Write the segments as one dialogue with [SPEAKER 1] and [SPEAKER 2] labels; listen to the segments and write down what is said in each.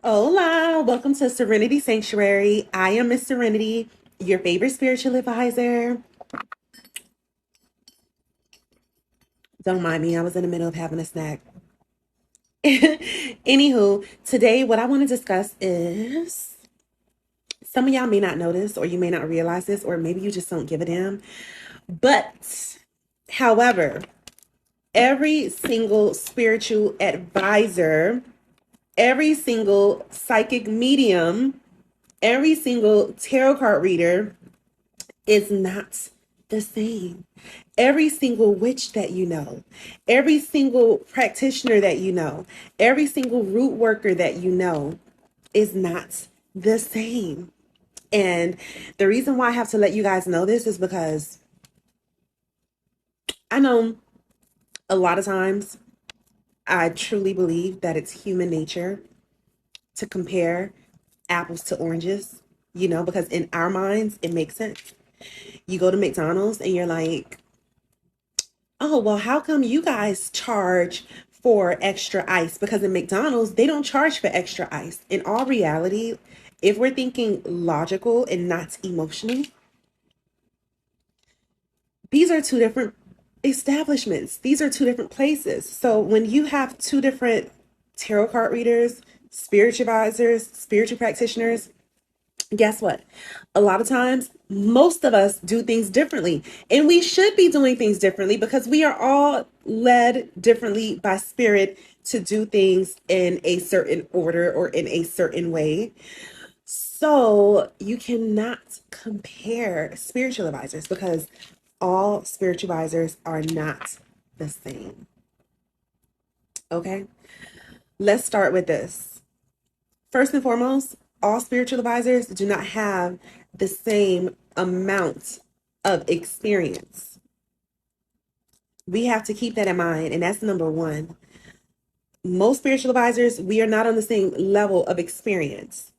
[SPEAKER 1] Hola, welcome to Serenity Sanctuary. I am Miss Serenity, your favorite spiritual advisor. Don't mind me, I was in the middle of having a snack. Anywho, today what I want to discuss is some of y'all may not notice, or you may not realize this, or maybe you just don't give a damn. But, however, every single spiritual advisor, every single psychic medium, every single tarot card reader is not the same. Every single witch that you know, every single practitioner that you know, every single root worker that you know is not the same. And the reason why I have to let you guys know this is because I know a lot of times I truly believe that it's human nature to compare apples to oranges, because in our minds, it makes sense. You go to McDonald's and you're like, oh, well, how come you guys charge for extra ice? Because in McDonald's, they don't charge for extra ice. In all reality, if we're thinking logical and not emotional, these are two different establishments. These are two different places. So when you have two different tarot card readers, spiritual advisors, spiritual practitioners, guess what? A lot of times, most of us do things differently. And we should be doing things differently because we are all led differently by spirit to do things in a certain order or in a certain way. So you cannot compare spiritual advisors because all spiritual advisors are not the same. Okay? Let's start with this. First and foremost, all spiritual advisors do not have the same amount of experience. We have to keep that in mind, and that's number one. Most spiritual advisors, we are not on the same level of experience.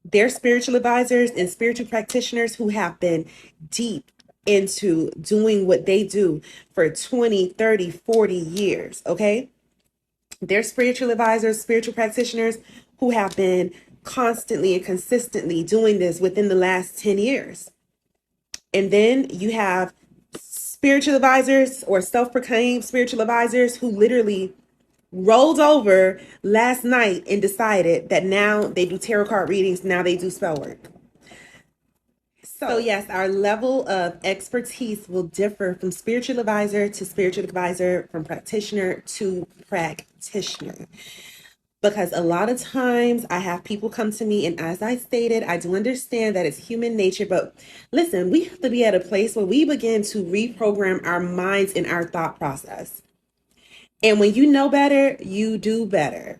[SPEAKER 1] They're spiritual advisors and spiritual practitioners who have been deep into doing what they do for 20, 30, 40 years, okay? They're spiritual advisors, spiritual practitioners who have been constantly and consistently doing this within the last 10 years. And then you have spiritual advisors or self-proclaimed spiritual advisors who literally rolled over last night and decided that now they do tarot card readings, now they do spell work. So yes, our level of expertise will differ from spiritual advisor to spiritual advisor, from practitioner to practitioner. Because a lot of times I have people come to me, and as I stated, I do understand that it's human nature, but listen, we have to be at a place where we begin to reprogram our minds and our thought process. And when you know better, you do better.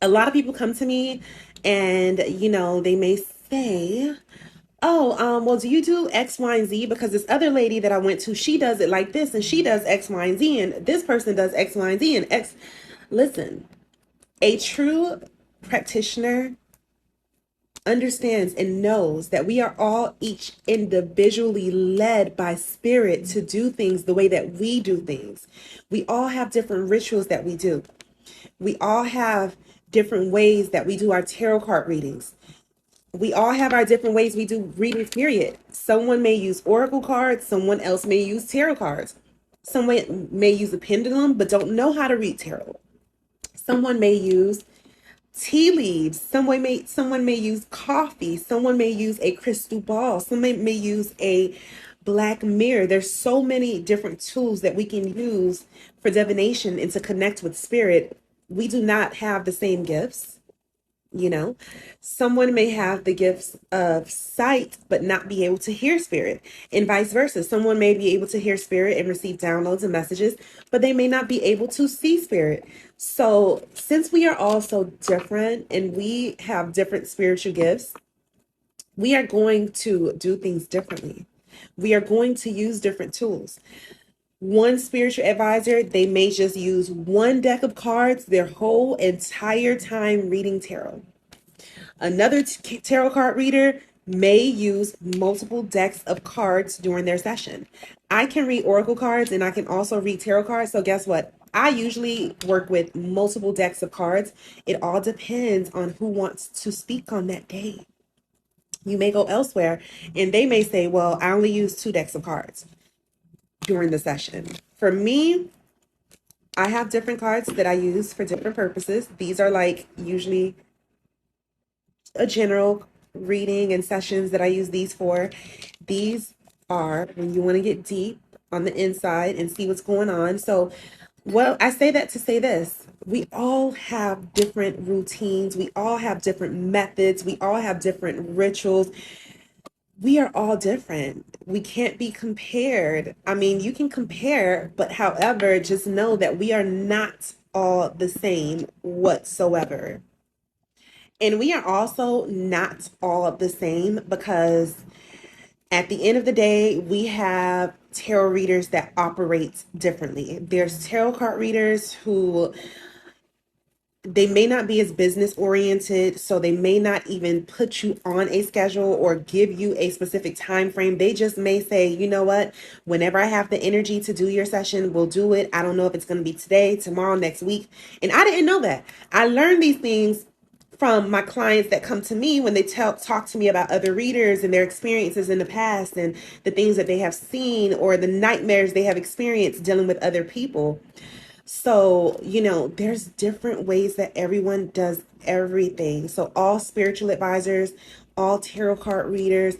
[SPEAKER 1] A lot of people come to me and, they may say, oh, well, do you do X, Y, and Z? Because this other lady that I went to, she does it like this, and she does X, Y, and Z, and this person does X, Y, and Z, and X. Listen, a true practitioner understands and knows that we are all each individually led by spirit to do things the way that we do things. We all have different rituals that we do. We all have different ways that we do our tarot card readings. We all have our different ways we do readings, period. Someone may use oracle cards, someone else may use tarot cards. Someone may use a pendulum but don't know how to read tarot. Someone may use tea leaves. Someone may use coffee. Someone may use a crystal ball. Someone may use a black mirror. There's so many different tools that we can use for divination and to connect with spirit. We do not have the same gifts. Someone may have the gifts of sight but not be able to hear spirit, and vice versa. Someone may be able to hear spirit and receive downloads and messages, but they may not be able to see spirit. So since we are all so different and we have different spiritual gifts, we are going to do things differently. We are going to use different tools. One spiritual advisor, they may just use one deck of cards their whole entire time reading tarot. Another tarot card reader may use multiple decks of cards during their session. I can read oracle cards and I can also read tarot cards. So guess what? I usually work with multiple decks of cards. It all depends on who wants to speak on that day. You may go elsewhere and they may say, well, I only use 2 decks of cards during the session. For me, I have different cards that I use for different purposes. These are like usually a general reading and sessions that I use these for. These are when you want to get deep on the inside and see what's going on. So, well, I say that to say this. We all have different routines. We all have different methods. We all have different rituals. We are all different. We can't be compared. I mean, you can compare, but however, just know that we are not all the same whatsoever. And we are also not all the same because at the end of the day, we have tarot readers that operate differently. There's tarot card readers who they may not be as business oriented, so they may not even put you on a schedule or give you a specific time frame. They just may say, you know what, whenever I have the energy to do your session, we'll do it. I don't know if it's going to be today, tomorrow, next week. And I didn't know that. I learned these things from my clients that come to me when they talk to me about other readers and their experiences in the past and the things that they have seen or the nightmares they have experienced dealing with other people. So, there's different ways that everyone does everything. So, all spiritual advisors, all tarot card readers,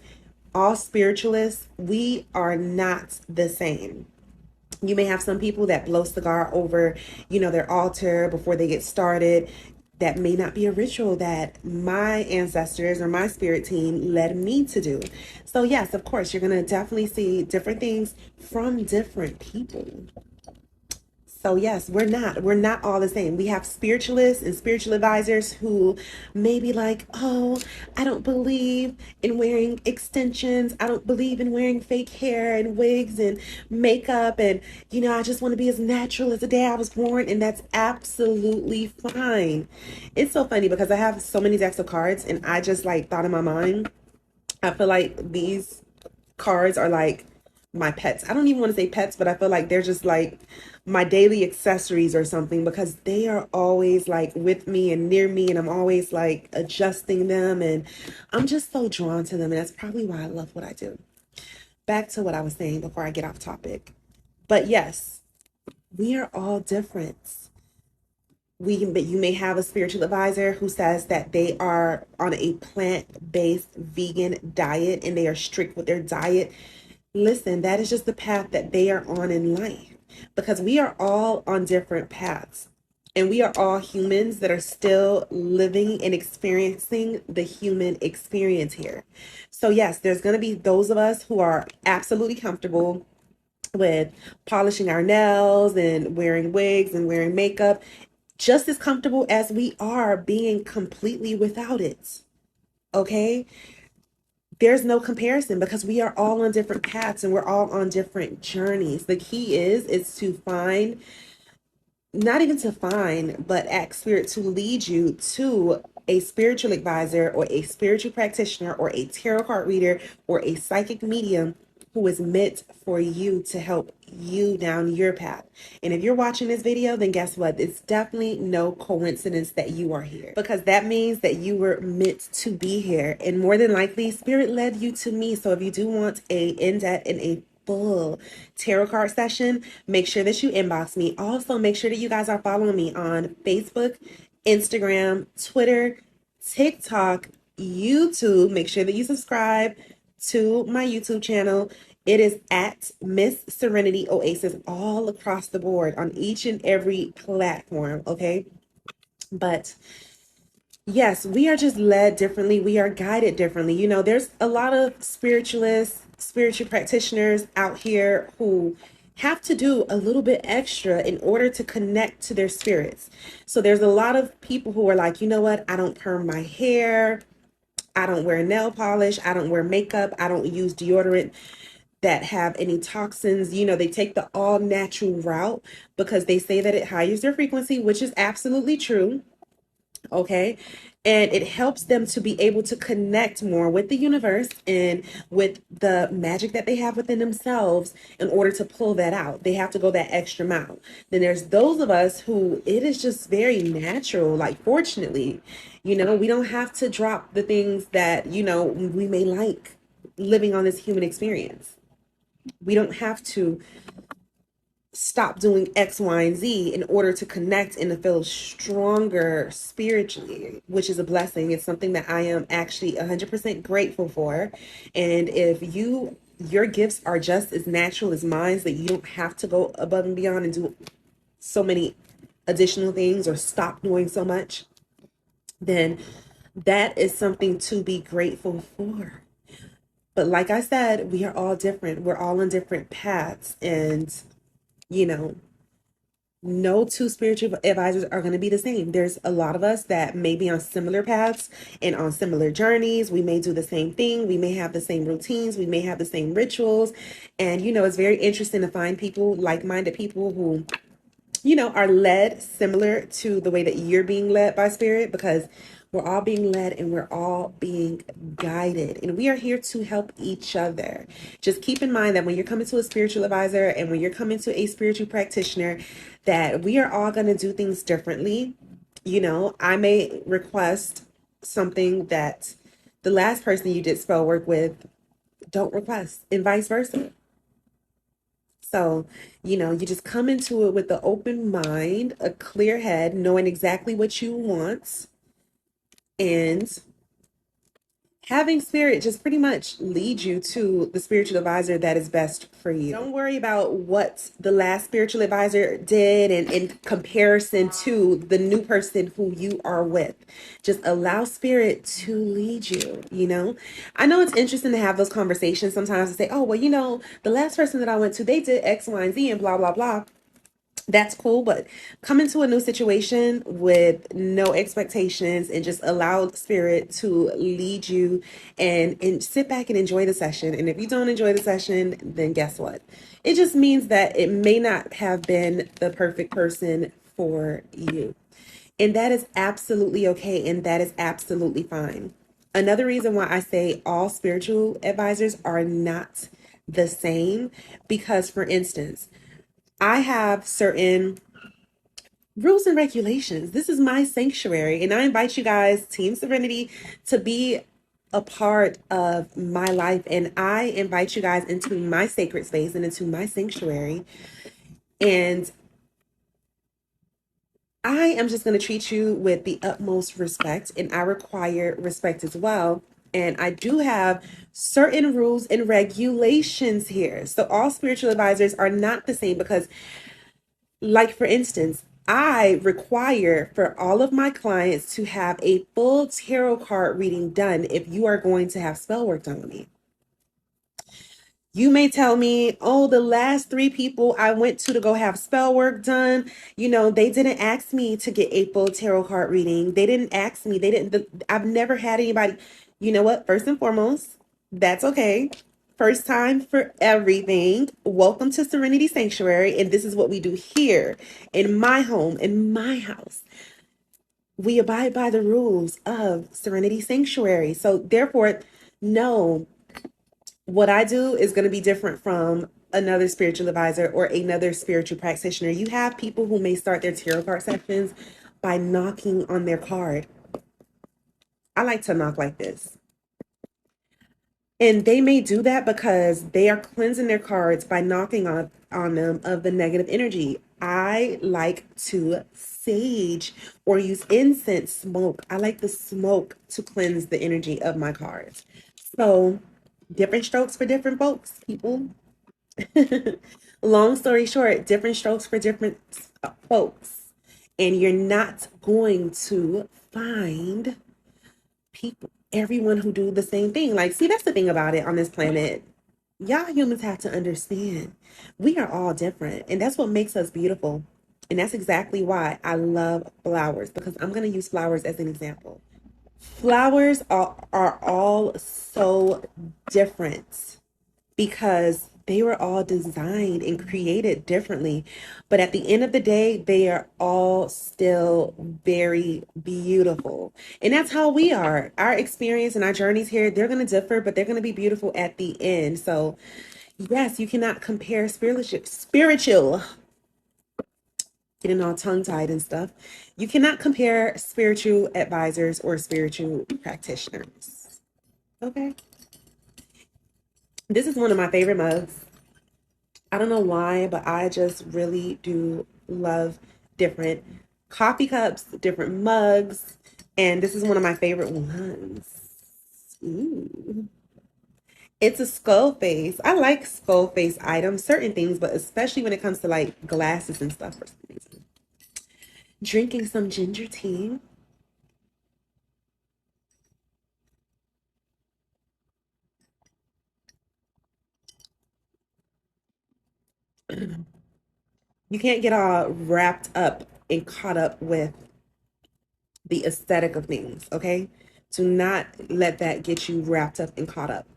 [SPEAKER 1] all spiritualists, we are not the same. You may have some people that blow cigar over, their altar before they get started. That may not be a ritual that my ancestors or my spirit team led me to do. So, yes, of course, you're going to definitely see different things from different people. So yes, we're not all the same. We have spiritualists and spiritual advisors who may be like, oh, I don't believe in wearing extensions. I don't believe in wearing fake hair and wigs and makeup. And, I just want to be as natural as the day I was born. And that's absolutely fine. It's so funny because I have so many decks of cards and I just like thought in my mind, I feel like these cards are like my pets. I don't even want to say pets, but I feel like they're just like my daily accessories or something because they are always like with me and near me and I'm always like adjusting them and I'm just so drawn to them and that's probably why I love what I do. Back to what I was saying before I get off topic. But yes, we are all different. You may have a spiritual advisor who says that they are on a plant-based vegan diet and they are strict with their diet. Listen, that is just the path that they are on in life because we are all on different paths and we are all humans that are still living and experiencing the human experience here. So yes, there's going to be those of us who are absolutely comfortable with polishing our nails and wearing wigs and wearing makeup, just as comfortable as we are being completely without it. Okay? There's no comparison because we are all on different paths and we're all on different journeys. The key is to find, not even to find, but ask spirit to lead you to a spiritual advisor or a spiritual practitioner or a tarot card reader or a psychic medium who is meant for you to help you down your path. And if you're watching this video, then guess what? It's definitely no coincidence that you are here because that means that you were meant to be here. And more than likely, spirit led you to me. So if you do want a in-depth and a full tarot card session, make sure that you inbox me. Also, make sure that you guys are following me on Facebook, Instagram, Twitter, TikTok, YouTube. Make sure that you subscribe to my YouTube channel. It is at Miss Serenity Oasis all across the board on each and every platform, okay? But yes, we are just led differently. We are guided differently. There's a lot of spiritualists, spiritual practitioners out here who have to do a little bit extra in order to connect to their spirits. So there's a lot of people who are like, you know what? I don't perm my hair. I don't wear nail polish. I don't wear makeup. I don't use deodorant that have any toxins. They take the all natural route because they say that it highes their frequency, which is absolutely true. Okay. And it helps them to be able to connect more with the universe and with the magic that they have within themselves in order to pull that out. They have to go that extra mile. Then there's those of us who it is just very natural. Like, fortunately, we don't have to drop the things that, we may like living on this human experience. We don't have to stop doing X, Y, and Z in order to connect and to feel stronger spiritually, which is a blessing. It's something that I am actually 100% grateful for. And if your gifts are just as natural as mine, that you don't have to go above and beyond and do so many additional things or stop doing so much, then that is something to be grateful for. But like I said, we are all different. We're all on different paths. And, you know, no two spiritual advisors are going to be the same. There's a lot of us that may be on similar paths and on similar journeys. We may do the same thing. We may have the same routines. We may have the same rituals. And, it's very interesting to find people, like-minded people who, are led similar to the way that you're being led by spirit, because we're all being led and we're all being guided, and we are here to help each other. Just keep in mind that when you're coming to a spiritual advisor and when you're coming to a spiritual practitioner, that we are all going to do things differently. I may request something that the last person you did spell work with don't request, and vice versa. So, you just come into it with an open mind, a clear head, knowing exactly what you want, and having spirit just pretty much lead you to the spiritual advisor that is best for you. Don't worry about what the last spiritual advisor did and in comparison to the new person who you are with. Just allow spirit to lead you. I know it's interesting to have those conversations sometimes and say, oh, well, the last person that I went to, they did X, Y, and Z and blah, blah, blah. That's cool, but come into a new situation with no expectations and just allow spirit to lead you, and sit back and enjoy the session. And if you don't enjoy the session, then guess what? It just means that it may not have been the perfect person for you. And that is absolutely okay, and that is absolutely fine. Another reason why I say all spiritual advisors are not the same, because, for instance, I have certain rules and regulations. This is my sanctuary, and I invite you guys, Team Serenity, to be a part of my life. And I invite you guys into my sacred space and into my sanctuary. And I am just going to treat you with the utmost respect, and I require respect as well. And I do have certain rules and regulations here. So all spiritual advisors are not the same, because, like, for instance, I require for all of my clients to have a full tarot card reading done if you are going to have spell work done on me. You may tell me, oh, the last 3 people I went to go have spell work done, they didn't ask me to get a full tarot card reading. They didn't ask me. I've never had anybody. You know what? First and foremost, that's okay. First time for everything. Welcome to Serenity Sanctuary. And this is what we do here in my home, in my house. We abide by the rules of Serenity Sanctuary. So therefore, no, what I do is going to be different from another spiritual advisor or another spiritual practitioner. You have people who may start their tarot card sessions by knocking on their card. I like to knock like this. And they may do that because they are cleansing their cards by knocking on them of the negative energy. I like to sage or use incense smoke. I like the smoke to cleanse the energy of my cards. So, different strokes for different folks, people. Long story short, different strokes for different folks. And you're not going to find everyone who do the same thing. Like, see, that's the thing about it on this planet. Y'all humans have to understand we are all different, and that's what makes us beautiful. And that's exactly why I love flowers, because I'm going to use flowers as an example. Flowers are all so different because They were all designed and created differently. But at the end of the day, they are all still very beautiful. And that's how we are. Our experience and our journeys here, they're going to differ, but they're going to be beautiful at the end. So, yes, you cannot compare spiritual, getting all tongue tied and stuff. You cannot compare spiritual advisors or spiritual practitioners. Okay. This is one of my favorite mugs. I don't know why, but I just really do love different coffee cups, different mugs, and this is one of my favorite ones. Ooh. It's a skull face. I like skull face items, certain things, but especially when it comes to like glasses and stuff for some reason. Drinking some ginger tea. You can't get all wrapped up and caught up with the aesthetic of things, okay? Do not let that get you wrapped up and caught up.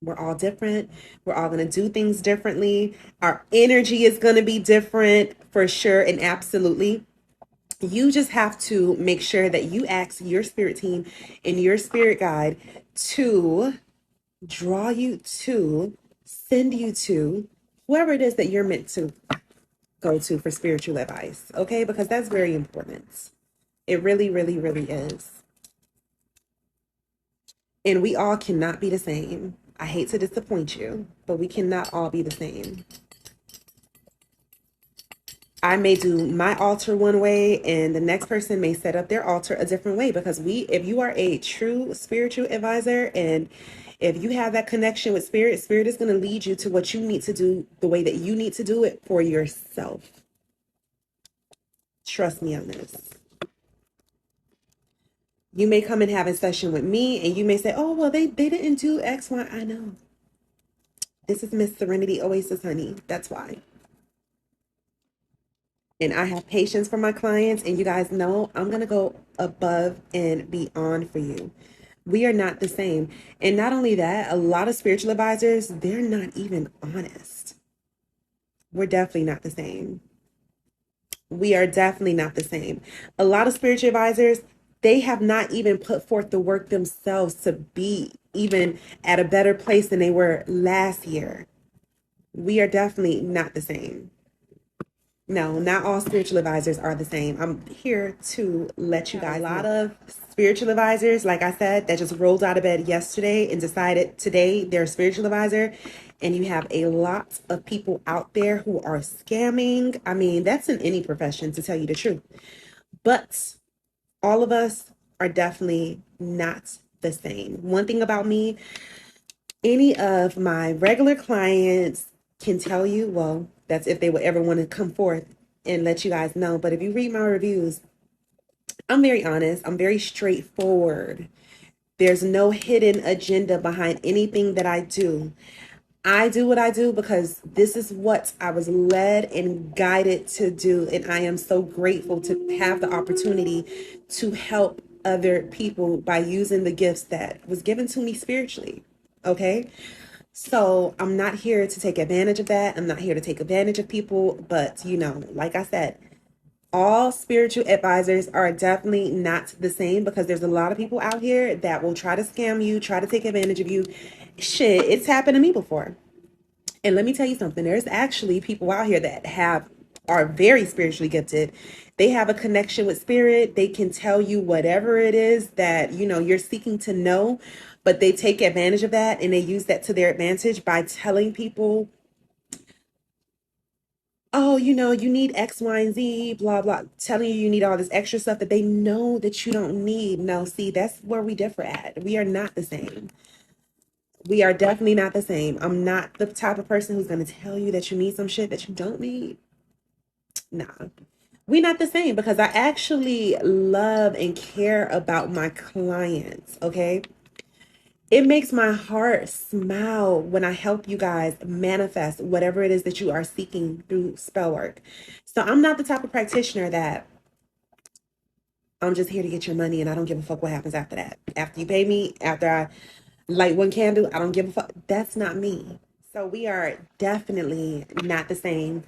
[SPEAKER 1] We're all different. We're all going to do things differently. Our energy is going to be different for sure and absolutely. You just have to make sure that you ask your spirit team and your spirit guide to draw you to, send you to whoever it is that you're meant to go to for spiritual advice, okay? Because that's very important. It really, really, really is. And we all cannot be the same. I hate to disappoint you, but we cannot all be the same. I may do my altar one way and the next person may set up their altar a different way because if you are a true spiritual advisor and if you have that connection with spirit, spirit is going to lead you to what you need to do the way that you need to do it for yourself. Trust me on this. You may come and have a session with me and you may say, oh, well, they didn't do X, Y. I know. This is Miss Serenity Oasis, honey. That's why. And I have patience for my clients, and you guys know I'm going to go above and beyond for you. We are not the same. And not only that, a lot of spiritual advisors, they're not even honest. We're definitely not the same. We are definitely not the same. A lot of spiritual advisors, they have not even put forth the work themselves to be even at a better place than they were last year. We are definitely not the same. No, not all spiritual advisors are the same. I'm here to let you guys know. A lot of spiritual advisors, like I said, that just rolled out of bed yesterday and decided today they're a spiritual advisor. And you have a lot of people out there who are scamming. I mean, that's in any profession, to tell you the truth. But all of us are definitely not the same. One thing about me, any of my regular clients can tell you, well, that's if they would ever want to come forth and let you guys know. But if you read my reviews, I'm very honest. I'm very straightforward. There's no hidden agenda behind anything that I do. I do what I do because this is what I was led and guided to do. And I am so grateful to have the opportunity to help other people by using the gifts that was given to me spiritually. Okay. So I'm not here to take advantage of that. I'm not here to take advantage of people. But, like I said, all spiritual advisors are definitely not the same because there's a lot of people out here that will try to scam you, try to take advantage of you. Shit, it's happened to me before. And let me tell you something. There's actually people out here that are very spiritually gifted. They have a connection with spirit. They can tell you whatever it is that, you're seeking to know, but they take advantage of that and they use that to their advantage by telling people, oh, you need X, Y, and Z, blah, blah, telling you need all this extra stuff that they know that you don't need. No, see, that's where we differ at. We are not the same. We are definitely not the same. I'm not the type of person who's going to tell you that you need some shit that you don't need. Nah. We're not the same because I actually love and care about my clients, okay? It makes my heart smile when I help you guys manifest whatever it is that you are seeking through spell work. So I'm not the type of practitioner that I'm just here to get your money and I don't give a fuck what happens after that. After you pay me, after I light one candle, I don't give a fuck. That's not me. So we are definitely not the same.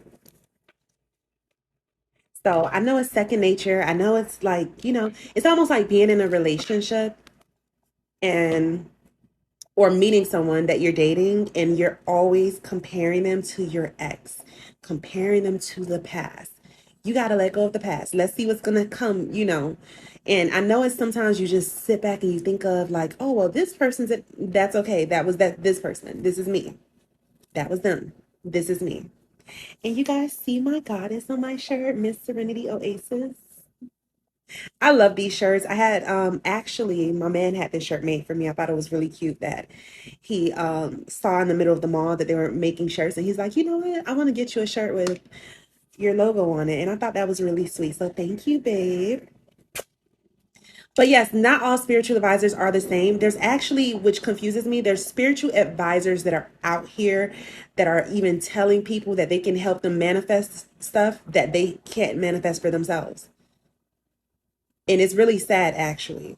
[SPEAKER 1] So I know it's second nature. I know it's like, it's almost like being in a relationship and or meeting someone that you're dating and you're always comparing them to your ex, comparing them to the past. You got to let go of the past. Let's see what's going to come. And I know it's sometimes you just sit back and you think of like, oh, well, this person's it. That's okay. That was this person. This is me. That was them. This is me. And you guys see my goddess on my shirt, Miss Serenity Oasis. I love these shirts. I had actually my man had this shirt made for me. I thought it was really cute that he saw in the middle of the mall that they were making shirts and he's like, you know what? I want to get you a shirt with your logo on it. And I thought that was really sweet. So thank you, babe. But yes, not all spiritual advisors are the same. There's actually, which confuses me, there's spiritual advisors that are out here that are even telling people that they can help them manifest stuff that they can't manifest for themselves. And it's really sad, actually.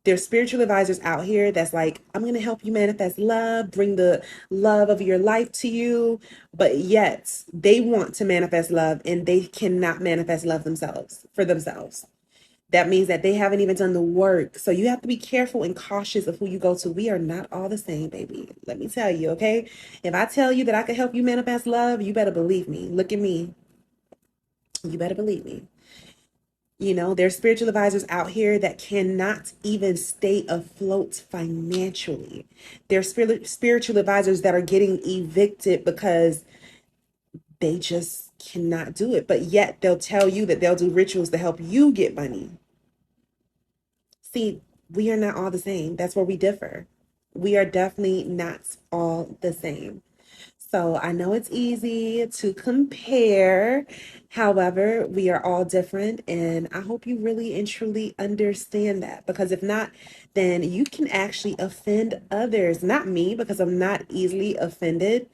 [SPEAKER 1] There's spiritual advisors out here that's like, I'm going to help you manifest love, bring the love of your life to you. But yet they want to manifest love and they cannot manifest love themselves for themselves. That means that they haven't even done the work. So you have to be careful and cautious of who you go to. We are not all the same, baby. Let me tell you, okay? If I tell you that I can help you manifest love, you better believe me. Look at me. You better believe me. There's spiritual advisors out here that cannot even stay afloat financially. There's spiritual advisors that are getting evicted because they just cannot do it. But yet they'll tell you that they'll do rituals to help you get money. See, we are not all the same. That's where we differ. We are definitely not all the same. So I know it's easy to compare. However, we are all different. And I hope you really and truly understand that. Because if not, then you can actually offend others. Not me, because I'm not easily offended.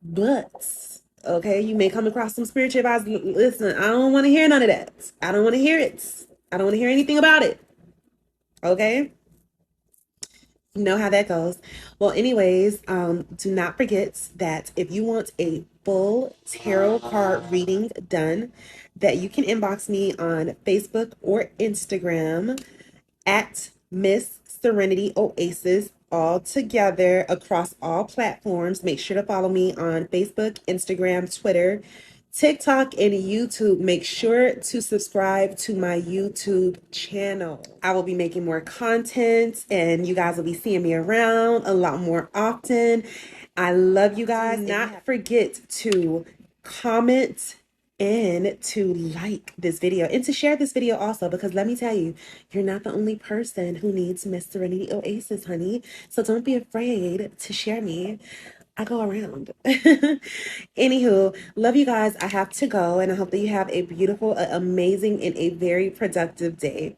[SPEAKER 1] But, okay, you may come across some spiritual advice. Listen, I don't want to hear none of that. I don't want to hear it. I don't want to hear anything about it. Okay? You know how that goes. Well, anyways, do not forget that if you want a full tarot card reading done, that you can inbox me on Facebook or Instagram at Miss Serenity Oasis, all together across all platforms. Make sure to follow me on Facebook, Instagram, Twitter, TikTok, and YouTube. Make sure to subscribe to my YouTube channel. I will be making more content and you guys will be seeing me around a lot more often. I love you guys. Do not forget to comment and to like this video and to share this video also, because let me tell you, you're not the only person who needs Miss Serenity Oasis, honey. So don't be afraid to share me. I go around. Anywho, love you guys. I have to go and I hope that you have a beautiful, amazing, and a very productive day.